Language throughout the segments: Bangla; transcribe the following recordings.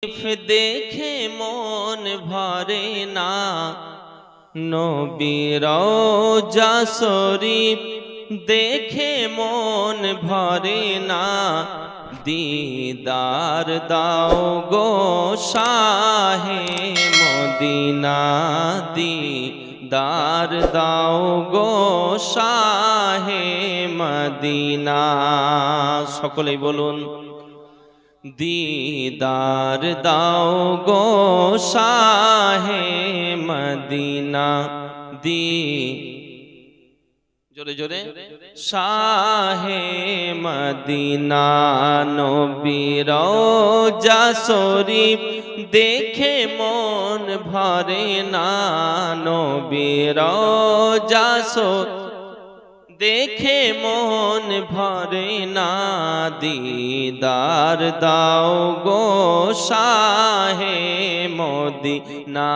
দেখে মন ভরে না, নবীর রওজা শরীফ দেখে মন ভরে না। দিদার দাও গো শাহে মদিনা, দিদার দাও গো শাহে মদিনা। সকলেই বলুন, দিদার দাও গো শাহে মদিনা, জোরে জোরে শাহে মদিনা। নবীর রওজা শরীফ দেখে মন ভরে না, নবীর রওজা শরীফ দেখে মন ভরে না। দিদার দাও গো শাহে মদিনা,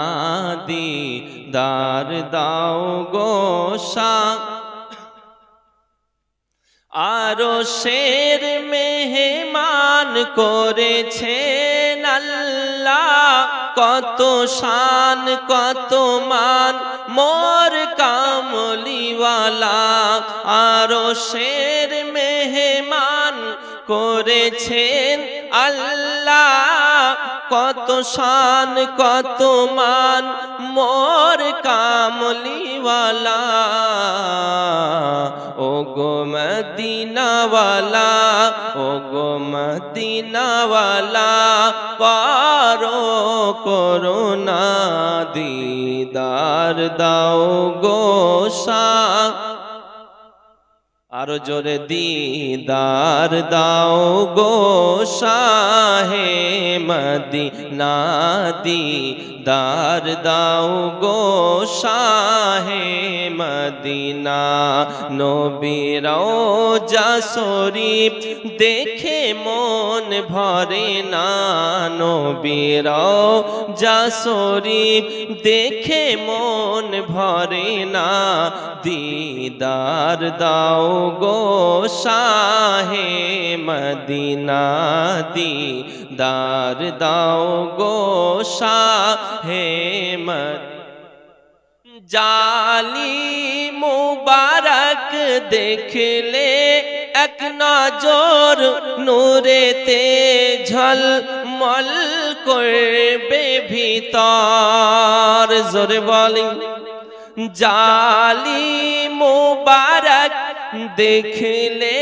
দিদার দাও গো শাহ। আরো শের মেহমান করেছেন আল্লাহ, কত শান কত মান মোর কামলিওয়ালা। আরো শের মেহমান করেছেন আল্লাহ, কত শান কত মান মোর কামলিওয়ালা। ও গো মদিনাওয়ালা, ও গো মদিনাওয়ালা, পারো করুণা দিদার দাও গো শাহ। আরো জোরে দিদার দাও গো শাহে মদিনা, দিদার দাও গো শাহে মদিনা। নবীর রওজা শরীফ দেখে মন ভরে না, নবীর রওজা শরীফ দেখে মন ভরে না। দিদার দাও গো শাহে মদিনা, দিদার দাও গো শাহে মদিনা। জালি মুবারক দেখলে এক নজর নূরেতে ঝলমল করবে ভিতর। জোরে বলি, জালি মুবারক দেখলে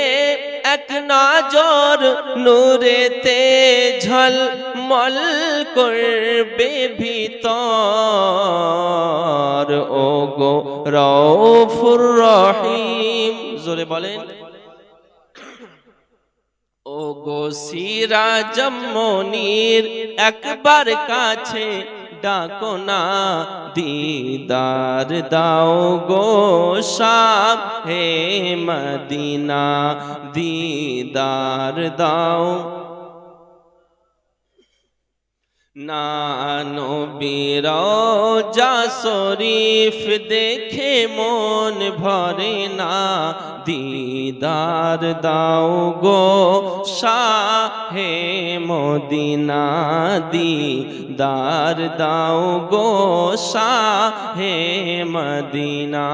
এক নজর নূরেতে ঝলমল করবে ভিতর। ও গো রউফুর রহিম, জোরে বলেন, ও গো সিরাজম মুনীর একবার কাছে ডাকো না। দিদার দাও গো শাহে মদিনা, দিদার দাও না। নবীর রওজা শরীফ দেখে মন ভরে না, দিদার দাও গো শাহে মদিনা, দিদার দাও গো শাহে মদিনা।